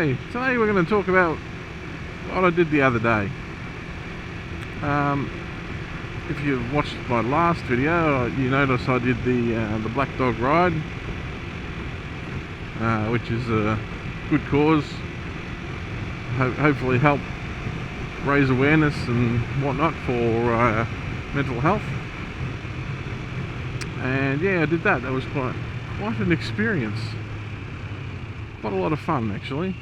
Okay, today we're going to talk about what I did the other day. If you've watched my last video, you notice I did the Black Dog ride, which is a good cause. Hopefully help raise awareness and whatnot for mental health. And yeah, I did that. That was quite an experience. Quite a lot of fun, actually.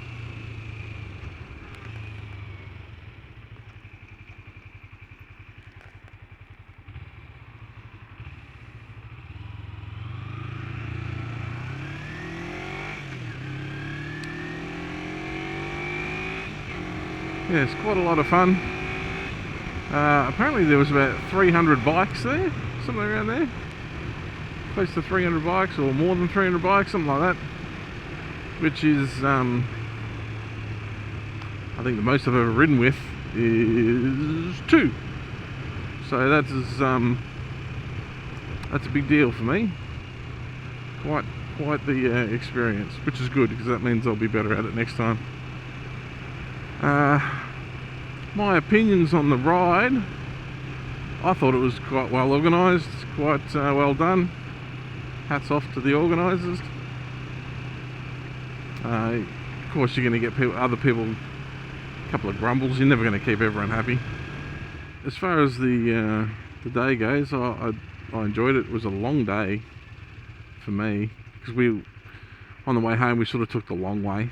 Yeah, it's quite a lot of fun. Apparently there was about 300 bikes there, something around there. Close to 300 bikes, or more than 300 bikes, something like that. Which is, I think the most I've ever ridden with is 2. So that's a big deal for me. Quite the experience, which is good because that means I'll be better at it next time. My opinions on the ride, I thought it was quite well organised, quite well done. Hats off to the organisers. Of course you're going to get other people, a couple of grumbles. You're never going to keep everyone happy. As far as the day goes, I enjoyed it. It was a long day for me because on the way home we sort of took the long way.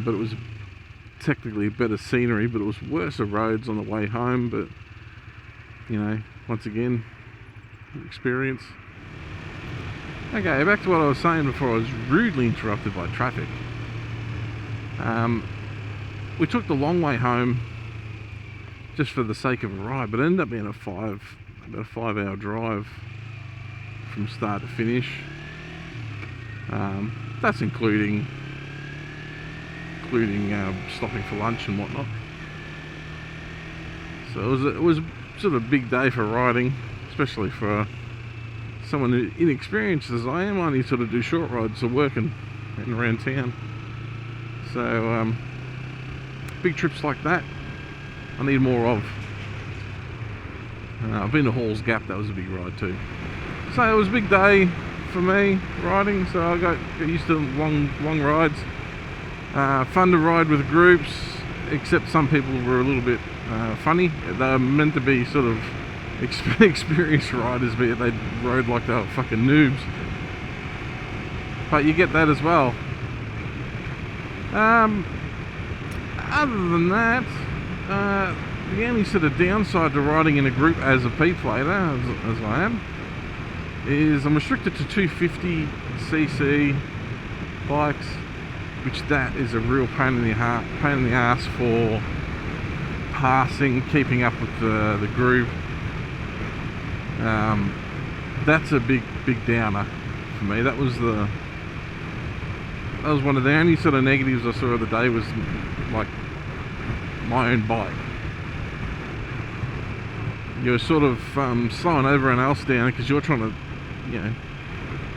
But it was technically better scenery, but it was worse of roads on the way home. But you know, once again, experience. Okay, back to what I was saying before I was rudely interrupted by traffic. We took the long way home just for the sake of a ride, but it ended up being about a 5-hour drive from start to finish. That's including stopping for lunch and whatnot. So it was sort of a big day for riding, especially for someone who inexperienced as I am. I only sort of do short rides for work and around town. So big trips like that I need more of. I've been to Hall's Gap, that was a big ride too. So it was a big day for me riding, so I got used to long rides. Fun to ride with groups, except some people were a little bit funny. They're meant to be sort of experienced riders, but they rode like they were fucking noobs. But you get that as well. Other than that, the only sort of downside to riding in a group as a P-plater, as I am, is I'm restricted to 250cc bikes, which that is a real pain in the ass for passing, keeping up with the group. That's a big downer for me. That was one of the only sort of negatives I saw of the day, was like my own bike. You're sort of slowing everyone else down because you're trying to, you know,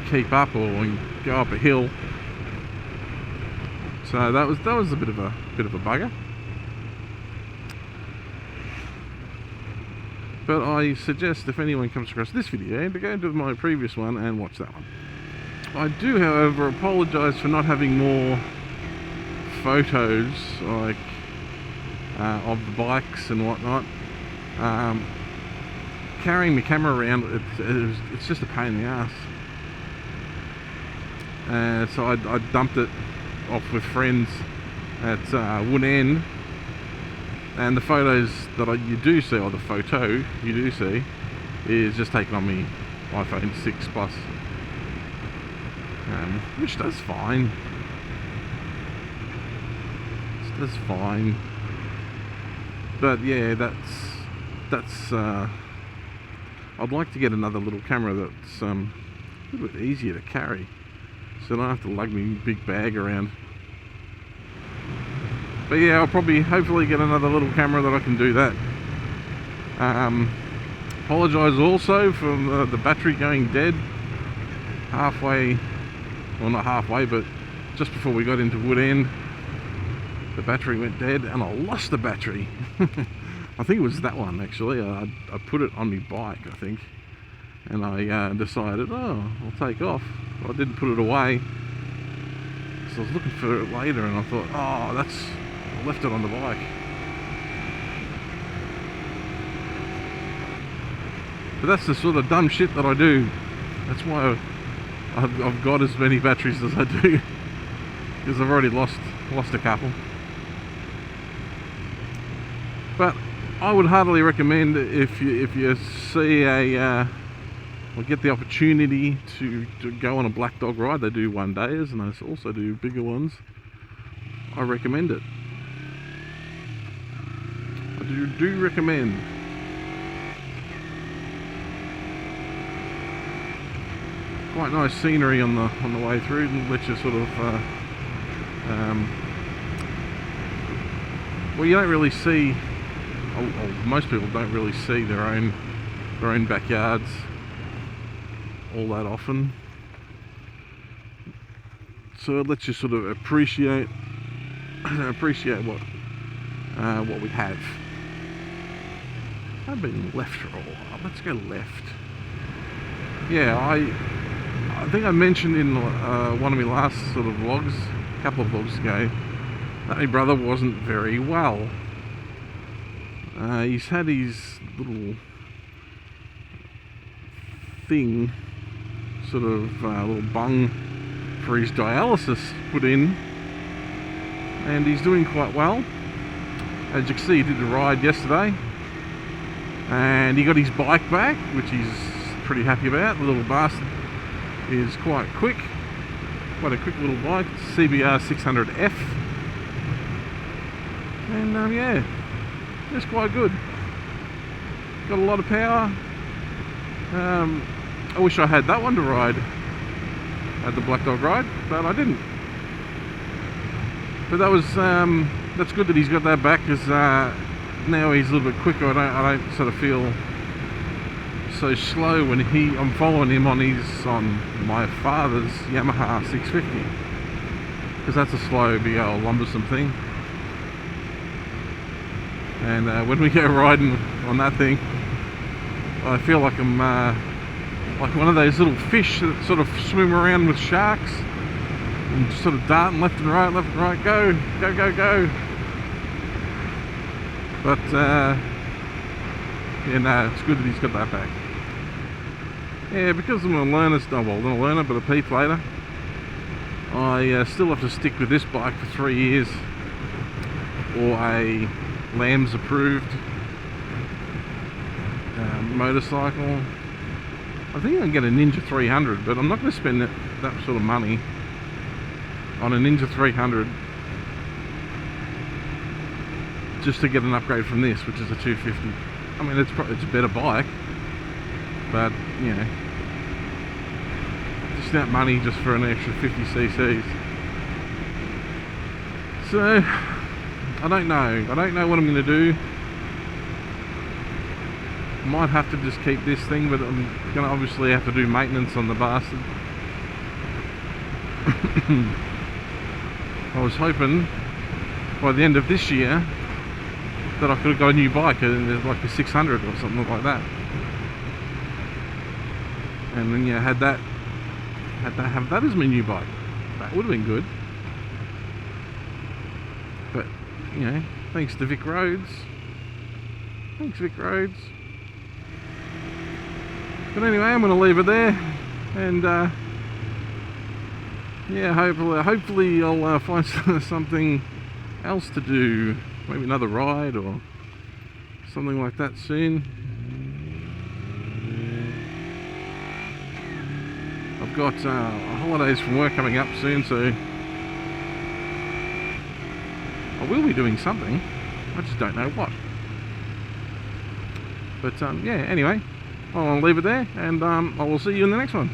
keep up or go up a hill. So that was a bit of a bugger. But I suggest if anyone comes across this video to go to my previous one and watch that one. I do, however, apologise for not having more photos like of the bikes and whatnot. Carrying my camera around, it's just a pain in the ass. So I dumped it off with friends at Wood End. And the photos that you do see, or the photo you do see, is just taken on my iPhone 6 Plus, which does fine. It does fine. But yeah, that's. I'd like to get another little camera that's a little bit easier to carry, so I don't have to lug my big bag around. But yeah, I'll hopefully get another little camera that I can do that. Apologise also for the battery going dead halfway, well not halfway, but just before we got into Wood End, the battery went dead and I lost the battery. I think it was that one actually. I put it on my bike, I think, and I decided, oh, I'll take off. I didn't put it away, so I was looking for it later and I thought, oh, I left it on the bike. But that's the sort of dumb shit that I do. That's why I've got as many batteries as I do, because I've already lost a couple. But I would heartily recommend, if you see or get the opportunity to go on a black dog ride. They do 1 days and they also do bigger ones. I recommend it. I do recommend. Quite nice scenery on the way through, and let you sort of well, you don't really see, or most people don't really see their own backyards all that often, so it lets you sort of appreciate what we have. I've been left or let's go left. Yeah, I think I mentioned in one of my last sort of vlogs, a couple of vlogs ago, that my brother wasn't very well. He's had his little thing, sort of little bung for his dialysis put in, and he's doing quite well. As you can see, he did a ride yesterday and he got his bike back, which he's pretty happy about. The little bastard is quite a quick little bike. It's CBR 600F, and yeah, it's quite good. Got a lot of power. I wish I had that one to ride at the Black Dog ride, but I didn't. But that was that's good that he's got that back, because now he's a little bit quicker. I don't sort of feel so slow when I'm following him on my father's Yamaha 650, because that's a slow, big old lumbersome thing. And when we go riding on that thing, I feel like I'm like one of those little fish that sort of swim around with sharks and just sort of darting left and right, go. But yeah, no, it's good that he's got that back. Yeah, because I'm a learner, but a P plater, I still have to stick with this bike for 3 years, or a Lambs approved motorcycle. I think I can get a Ninja 300, but I'm not going to spend that sort of money on a Ninja 300 just to get an upgrade from this, which is a 250. I mean, it's a better bike, but you know, just that money just for an extra 50 cc's. So I don't know what I'm going to do. Might have to just keep this thing, but I'm going to obviously have to do maintenance on the bastard. I was hoping by the end of this year that I could have got a new bike, like a 600 or something like that, and then yeah, have that as my new bike. That would have been good. But you know, thanks to Vic Roads. But anyway, I'm going to leave it there, and yeah, hopefully I'll find something else to do, maybe another ride or something like that soon. I've got holidays from work coming up soon, so I will be doing something. I just don't know what. But yeah, anyway, I'll leave it there, and I will see you in the next one.